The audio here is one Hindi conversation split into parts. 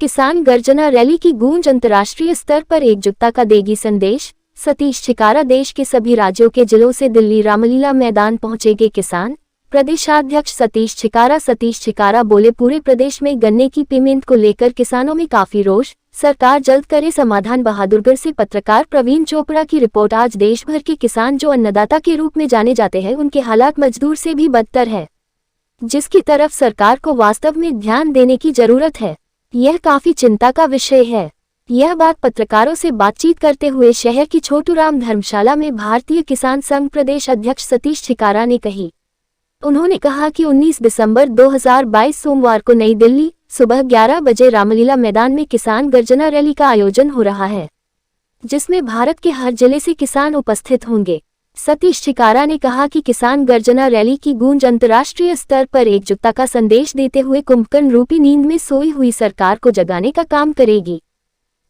किसान गर्जना रैली की गूंज अंतर्राष्ट्रीय स्तर पर एकजुटता का देगी संदेश। सतीश छिकारा देश के सभी राज्यों के जिलों से दिल्ली रामलीला मैदान पहुंचेंगे किसान। प्रदेशाध्यक्ष सतीश छिकारा बोले, पूरे प्रदेश में गन्ने की पेमेंट को लेकर किसानों में काफी रोष, सरकार जल्द करे समाधान। बहादुरगढ़ से पत्रकार प्रवीण चोपड़ा की रिपोर्ट। आज देश भर के किसान जो अन्नदाता के रूप में जाने जाते हैं, उनके हालात मजदूर से भी बदतर है, जिसकी तरफ सरकार को वास्तव में ध्यान देने की जरूरत है। यह काफी चिंता का विषय है। यह बात पत्रकारों से बातचीत करते हुए शहर की छोटूराम धर्मशाला में भारतीय किसान संघ प्रदेश अध्यक्ष सतीश छिकारा ने कही। उन्होंने कहा कि 19 दिसंबर 2022 सोमवार को नई दिल्ली सुबह 11 बजे रामलीला मैदान में किसान गर्जना रैली का आयोजन हो रहा है, जिसमें भारत के हर जिले से किसान उपस्थित होंगे। सतीश छिकारा ने कहा कि किसान गर्जना रैली की गूंज अंतर्राष्ट्रीय स्तर पर एकजुटता का संदेश देते हुए कुंभकर्ण रूपी नींद में सोई हुई सरकार को जगाने का काम करेगी।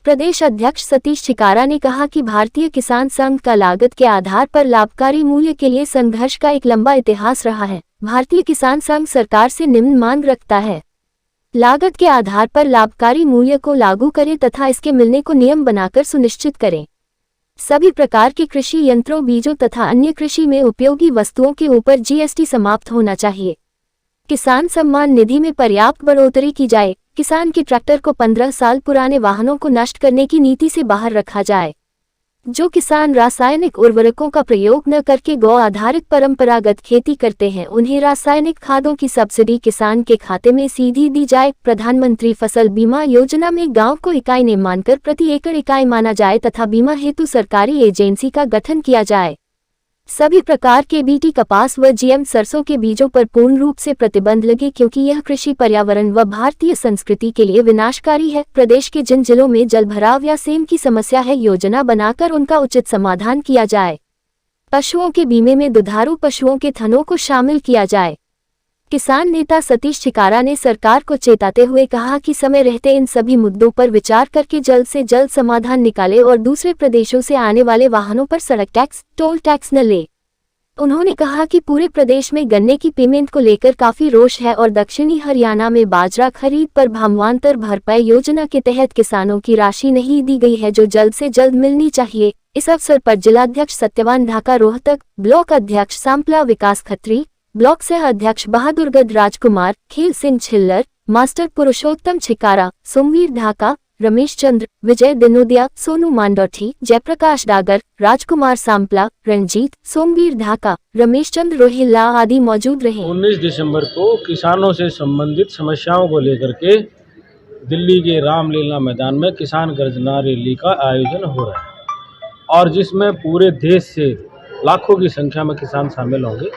प्रदेश अध्यक्ष सतीश छिकारा ने कहा कि भारतीय किसान संघ का लागत के आधार पर लाभकारी मूल्य के लिए संघर्ष का एक लंबा इतिहास रहा है। भारतीय किसान संघ सरकार से निम्न मांग रखता है, लागत के आधार पर लाभकारी मूल्य को लागू करें तथा इसके मिलने को नियम बनाकर सुनिश्चित करें। सभी प्रकार के कृषि यंत्रों, बीजों तथा अन्य कृषि में उपयोगी वस्तुओं के ऊपर जीएसटी समाप्त होना चाहिए। किसान सम्मान निधि में पर्याप्त बढ़ोतरी की जाए। किसान के ट्रैक्टर को 15 साल पुराने वाहनों को नष्ट करने की नीति से बाहर रखा जाए। जो किसान रासायनिक उर्वरकों का प्रयोग न करके गौ आधारित परंपरागत खेती करते हैं, उन्हें रासायनिक खादों की सब्सिडी किसान के खाते में सीधी दी जाए। प्रधानमंत्री फसल बीमा योजना में गांव को इकाई नहीं मानकर प्रति एकड़ इकाई माना जाए तथा बीमा हेतु सरकारी एजेंसी का गठन किया जाए। सभी प्रकार के बीटी कपास व जीएम सरसों के बीजों पर पूर्ण रूप से प्रतिबंध लगे, क्योंकि यह कृषि, पर्यावरण व भारतीय संस्कृति के लिए विनाशकारी है। प्रदेश के जिन जिलों में जलभराव या सेम की समस्या है, योजना बनाकर उनका उचित समाधान किया जाए। पशुओं के बीमे में दुधारू पशुओं के थनों को शामिल किया जाए। किसान नेता सतीश छिकारा ने सरकार को चेताते हुए कहा कि समय रहते इन सभी मुद्दों पर विचार करके जल्द से जल्द समाधान निकाले और दूसरे प्रदेशों से आने वाले वाहनों पर सड़क टैक्स, टोल टैक्स न ले। उन्होंने कहा कि पूरे प्रदेश में गन्ने की पेमेंट को लेकर काफी रोष है और दक्षिणी हरियाणा में बाजरा खरीद पर भावांतर भरपाई योजना के तहत किसानों की राशि नहीं दी गई है, जो जल्द से जल्द मिलनी चाहिए। इस अवसर पर जिलाध्यक्ष सत्यवान ढाका रोहतक, ब्लॉक अध्यक्ष सांपला विकास खत्री, ब्लॉक सह अध्यक्ष बहादुरगढ़ राजकुमार, खेल सिंह छिल्लर, मास्टर पुरुषोत्तम छिकारा, सोमवीर ढाका, रमेश चंद्र, विजय दिनोदिया, सोनू मांडोठी, जयप्रकाश डागर, राजकुमार सांपला, रंजीत, सोमवीर ढाका, रमेश चंद्र रोहिल्ला आदि मौजूद रहे। 19 दिसंबर को किसानों से संबंधित समस्याओं को लेकर के दिल्ली के रामलीला मैदान में किसान गर्जना रैली का आयोजन हो रहा है और जिसमें पूरे देश से लाखों की संख्या में किसान शामिल होंगे।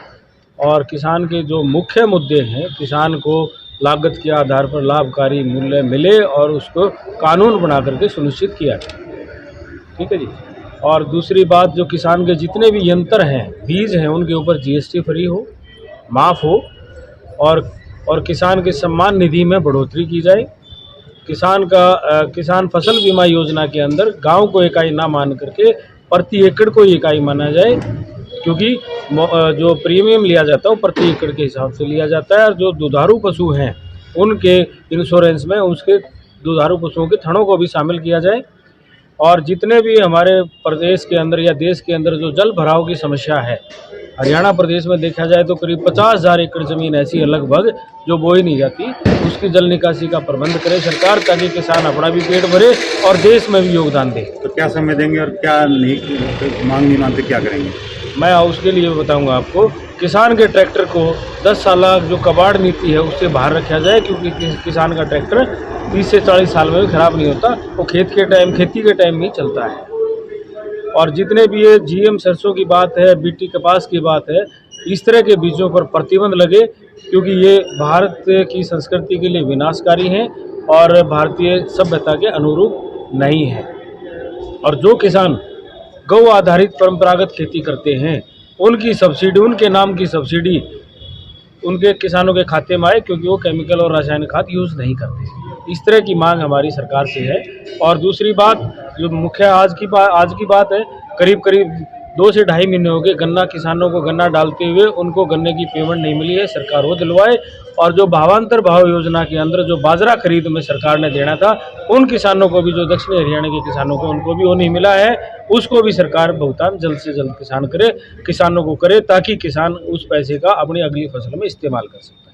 और किसान के जो मुख्य मुद्दे हैं, किसान को लागत के आधार पर लाभकारी मूल्य मिले और उसको कानून बना करके सुनिश्चित किया जाए। ठीक है जी। और दूसरी बात, जो किसान के जितने भी यंत्र हैं, बीज हैं, उनके ऊपर जीएसटी फ्री हो, माफ़ हो और किसान के सम्मान निधि में बढ़ोतरी की जाए। किसान फसल बीमा योजना के अंदर गांव को इकाई ना मान करके प्रति एकड़ को इकाई माना जाए, क्योंकि जो प्रीमियम लिया जाता है वो प्रति एकड़ के हिसाब से लिया जाता है। और जो दुधारू पशु हैं, उनके इंश्योरेंस में उसके दुधारू पशुओं के थनों को भी शामिल किया जाए। और जितने भी हमारे प्रदेश के अंदर या देश के अंदर जो जल भराव की समस्या है, हरियाणा प्रदेश में देखा जाए तो करीब 50,000 एकड़ ज़मीन ऐसी है लगभग जो बोई नहीं जाती, उसकी जल निकासी का प्रबंध करे सरकार, ताकि किसान अपना भी पेट भरे और देश में भी योगदान दे। तो क्या समय देंगे और क्या नहीं नहीं मानते क्या करेंगे? मैं उसके लिए बताऊंगा आपको। किसान के ट्रैक्टर को 10 साल जो कबाड़ नीति है उससे बाहर रखा जाए, क्योंकि किसान का ट्रैक्टर 30 से 40 साल में भी खराब नहीं होता, वो खेती के टाइम में ही चलता है। और जितने भी ये जीएम सरसों की बात है, बीटी कपास की बात है, इस तरह के बीजों पर प्रतिबंध लगे, क्योंकि ये भारत की संस्कृति के लिए विनाशकारी हैं और भारतीय सभ्यता के अनुरूप नहीं है। और जो किसान गौ आधारित परंपरागत खेती करते हैं, उनकी सब्सिडी, उनके नाम की सब्सिडी उनके किसानों के खाते में आए, क्योंकि वो केमिकल और रासायनिक खाद यूज़ नहीं करते। इस तरह की मांग हमारी सरकार से है। और दूसरी बात, जो मुख्य आज की बात है, करीब 2 से ढाई महीने हो गए गन्ना किसानों को गन्ना डालते हुए, उनको गन्ने की पेमेंट नहीं मिली है। सरकार वो दिलवाए। और जो भावांतर भाव योजना के अंदर जो बाजरा खरीद में सरकार ने देना था, उन किसानों को भी, जो दक्षिणी हरियाणा के किसानों को, उनको भी वो नहीं मिला है। उसको भी सरकार भुगतान जल्द से जल्द किसानों को करे, ताकि किसान उस पैसे का अपनी अगली फसल में इस्तेमाल कर सके।